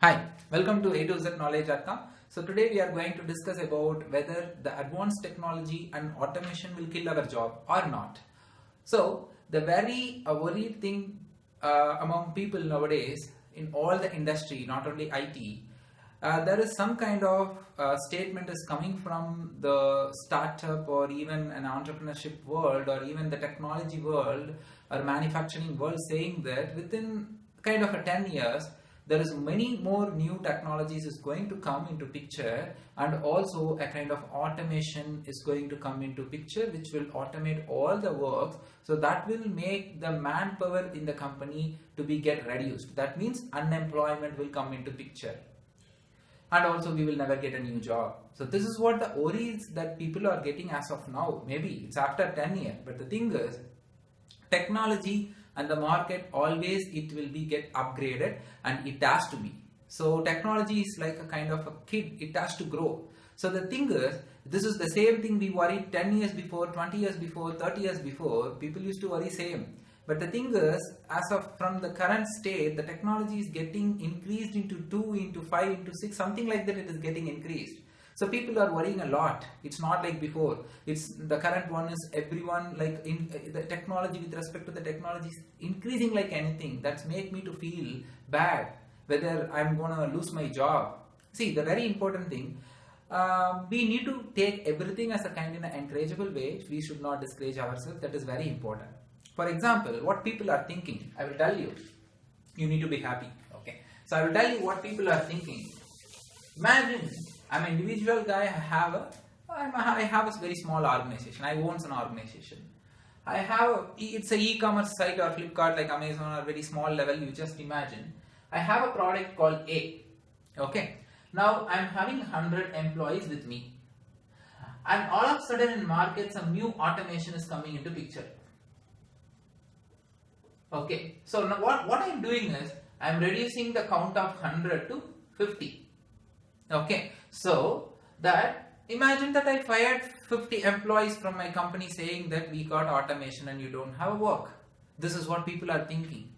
Hi, welcome to A2Z So today we are going to discuss about whether the advanced technology and automation will kill our job or not. So the very worried thing among people nowadays in all the industry, not only IT, there is some kind of statement is coming from the startup or even an entrepreneurship world or even the technology world or manufacturing world saying that within kind of a 10 years there is many more new technologies is going to come into picture, and also a kind of automation is going to come into picture which will automate all the works, so that will make the manpower in the company to be get reduced. That means unemployment will come into picture, and also we will never get a new job. So this is what the worries that people are getting as of now. Maybe it's after 10 years, but the thing is technology and the market always it will be get upgraded, and it has to be. So technology is like a kind of a kid, it has to grow. So the thing is, this is the same thing we worried 10 years before, 20 years before, 30 years before. People used to worry same. But the thing is, as of from the current state, the technology is getting increased into 2, into 5, into 6, something like that. It is getting increased. So people are worrying a lot. It's not like before. It's the current one is everyone like in the technology, with respect to the technology is increasing like anything. That's make me to feel bad whether I'm gonna lose my job. See, the very important thing, we need to take everything as a kind of an encourageable way. We should not discourage ourselves. That is very important. For example, what people are thinking, I will tell you. You need to be happy. Okay. So I will tell you what people are thinking. Imagine I'm an individual guy. I have a very small organization. I own an organization. It's a e-commerce site or Flipkart like Amazon or very small level. You just imagine. I have a product called A. Okay. Now I'm having 100 employees with me, and all of a sudden in market some new automation is coming into picture. Okay. So now what I'm doing is I'm reducing the count of 100 to 50. Okay, so that imagine that I fired 50 employees from my company saying that we got automation and you don't have work. This is what people are thinking.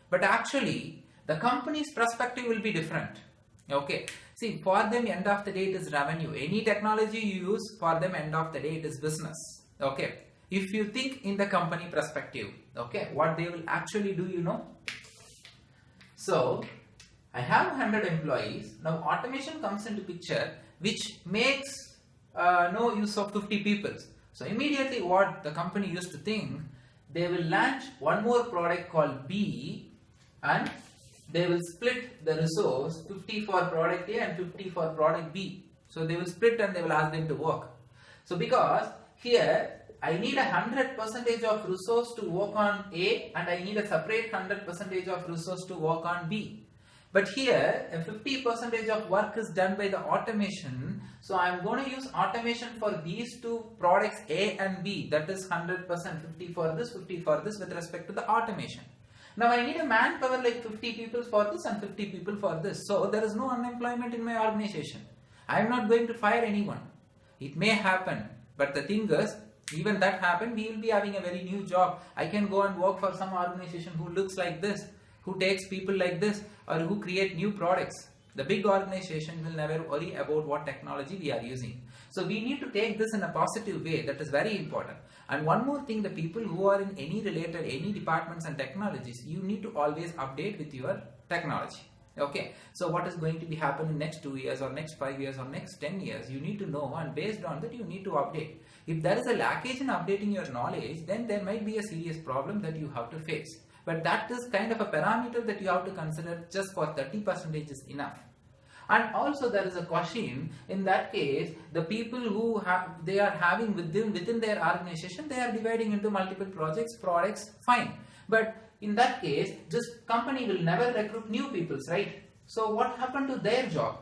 But actually, the company's perspective will be different. Okay, see, for them, end of the day, it is revenue. Any technology you use, for them, end of the day, it is business. Okay, if you think in the company perspective, okay, what they will actually do, you know. So I have 100 employees. Now automation comes into picture, which makes no use of 50 people. So immediately what the company used to think, they will launch one more product called B, and they will split the resource 50 for product A and 50 for product B. So they will split and they will ask them to work. So because here I need 100% of resource to work on A, and I need a separate 100% of resource to work on B. But here, a 50% of work is done by the automation. So I'm going to use automation for these two products A and B. That is 100%, 50 for this, 50 for this with respect to the automation. Now I need a manpower like 50 people for this and 50 people for this. So there is no unemployment in my organization. I am not going to fire anyone. It may happen. But the thing is, even that happen, we will be having a very new job. I can go and work for some organization who looks like this, who takes people like this, or who create new products. The big organization will never worry about what technology we are using. So we need to take this in a positive way. That is very important. And one more thing, the people who are in any departments and technologies, you need to always update with your technology. Okay, so what is going to be happening in next 2 years or next 5 years or next 10 years, you need to know, and based on that you need to update. If there is a lackage in updating your knowledge, then there might be a serious problem that you have to face. But that is kind of a parameter that you have to consider. Just for 30% is enough. And also there is a question, in that case, the people who they are having within their organization, they are dividing into multiple projects, products, fine. But in that case, this company will never recruit new people, right? So what happened to their job?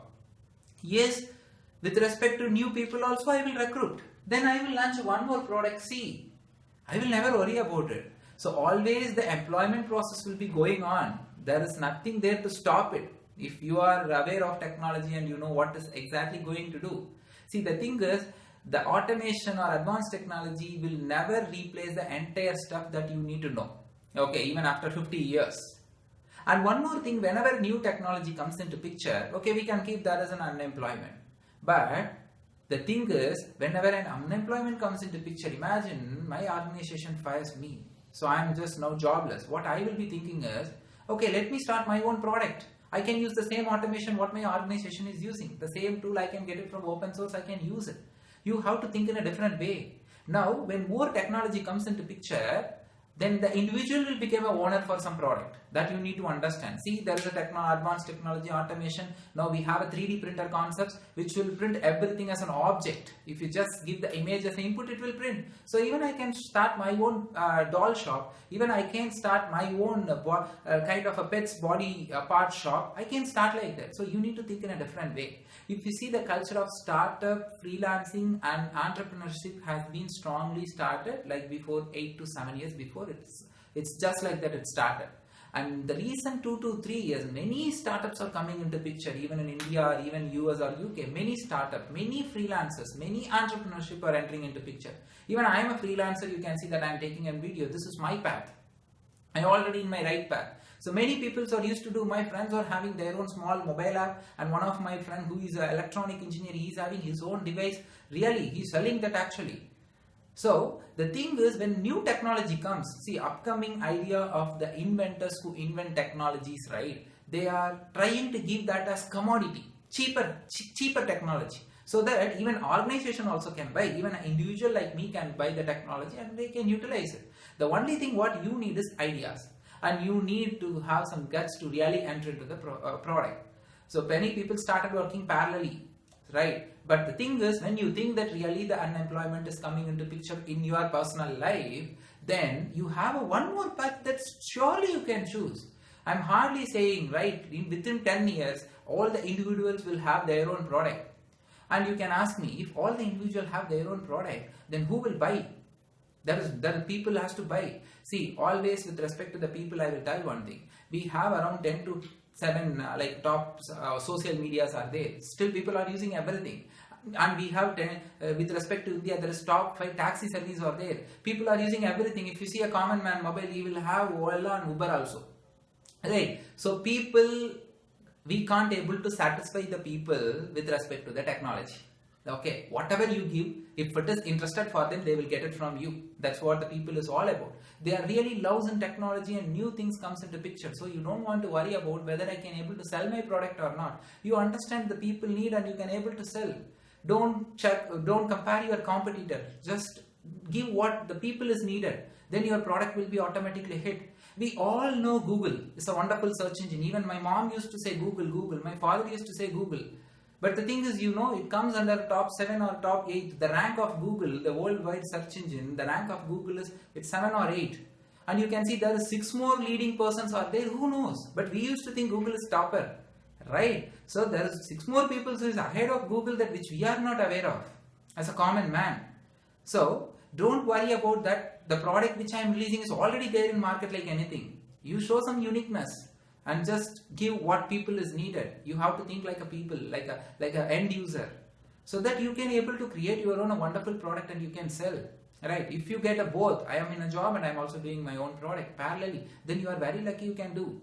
Yes, with respect to new people also I will recruit. Then I will launch one more product C. I will never worry about it. So always the employment process will be going on. There is nothing there to stop it. If you are aware of technology and you know what is exactly going to do. See, the thing is, the automation or advanced technology will never replace the entire stuff that you need to know. Okay, even after 50 years. And one more thing, whenever new technology comes into picture, okay, we can keep that as an unemployment. But the thing is, whenever an unemployment comes into picture, imagine my organization fires me. So I am just now jobless. What I will be thinking is, okay, let me start my own product. I can use the same automation what my organization is using. The same tool, I can get it from open source, I can use it. You have to think in a different way. Now, when more technology comes into picture, then the individual will become a owner for some product. That you need to understand. See, there is a advanced technology automation. Now we have a 3D printer concepts which will print everything as an object. If you just give the image as an input, it will print. So even I can start my own doll shop. Even I can start my own kind of a pet's body part shop. I can start like that. So you need to think in a different way. If you see, the culture of startup, freelancing and entrepreneurship has been strongly started like before 8 to 7 years before. It's just like that it started. And the recent 2 to 3 years, many startups are coming into picture, even in India or even US or UK. Many startups, many freelancers, many entrepreneurship are entering into picture. Even I am a freelancer, you can see that I am taking a video. This is my path. I am already in my right path. So many people are used to do, my friends are having their own small mobile app, and one of my friend who is an electronic engineer, he is having his own device. Really, he is selling that actually. So the thing is, when new technology comes, see, upcoming idea of the inventors who invent technologies, right? They are trying to give that as commodity, cheaper technology, so that even organization also can buy, even an individual like me can buy the technology and they can utilize it. The only thing what you need is ideas, and you need to have some guts to really enter into the product. So many people started working parallelly, right? But the thing is, when you think that really the unemployment is coming into picture in your personal life, then you have one more path that surely you can choose. I'm hardly saying, right, within 10 years, all the individuals will have their own product. And you can ask me, if all the individuals have their own product, then who will buy? That people has to buy. See, always with respect to the people, I will tell one thing. We have around 10 to 7 like top social medias are there. Still people are using everything. And we have 10, with respect to India, there is top 5 taxi services are there. People are using everything. If you see a common man mobile, he will have Ola and Uber also. Right? So people, we can't able to satisfy the people with respect to the technology. Okay, whatever you give, if it is interested for them, they will get it from you. That's what the people is all about. They are really loves in technology and new things comes into picture. So you don't want to worry about whether I can able to sell my product or not. You understand the people need and you can able to sell. Don't compare your competitor. Just give what the people is needed. Then your product will be automatically hit. We all know Google. It's a wonderful search engine. Even my mom used to say Google. My father used to say Google. But the thing is, it comes under top 7 or top 8. The rank of Google, the worldwide search engine, the rank of Google is it's 7 or 8. And you can see there are 6 more leading persons are there. Who knows? But we used to think Google is topper, right? So there is 6 more people who is ahead of Google that which we are not aware of as a common man. So don't worry about that. The product which I am releasing is already there in market like anything. You show some uniqueness. And just give what people is needed. You have to think like a people, like a end user, so that you can able to create your own wonderful product and you can sell. Right? If you get a both, I am in a job and I am also doing my own product parallelly, then you are very lucky you can do.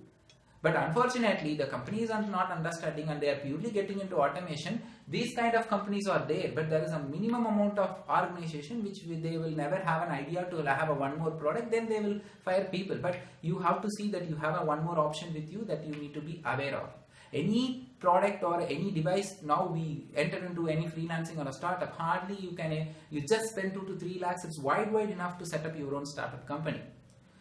But unfortunately, the companies are not understanding and they are purely getting into automation. These kind of companies are there, but there is a minimum amount of organization which they will never have an idea to have a one more product, then they will fire people. But you have to see that you have a one more option with you that you need to be aware of. Any product or any device, now we enter into any freelancing or a startup, hardly you just spend 2 to 3 lakhs, it's wide enough to set up your own startup company.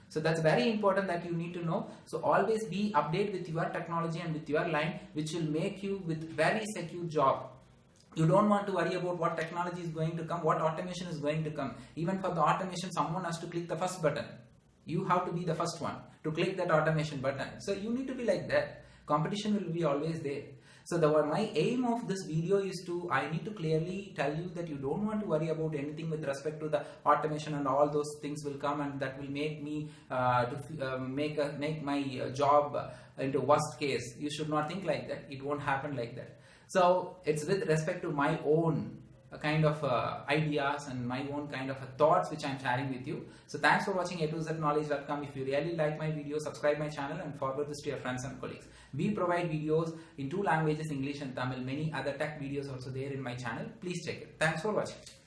So that's very important that you need to know. So always be updated with your technology and with your line, which will make you with very secure job. You don't want to worry about what technology is going to come, what automation is going to come. Even for the automation, someone has to click the first button. You have to be the first one to click that automation button. So you need to be like that. Competition will be always there. So my aim of this video is I need to clearly tell you that you don't want to worry about anything with respect to the automation and all those things will come and that will make me make my job into worst case. You should not think like that. It won't happen like that. So it's with respect to my own kind of ideas and my own kind of thoughts which I'm sharing with you. So thanks for watching A2ZKnowledge.com. If you really like my video, subscribe my channel and forward this to your friends and colleagues. We provide videos in 2 languages, English and Tamil. Many other tech videos also there in my channel. Please check it. Thanks for watching.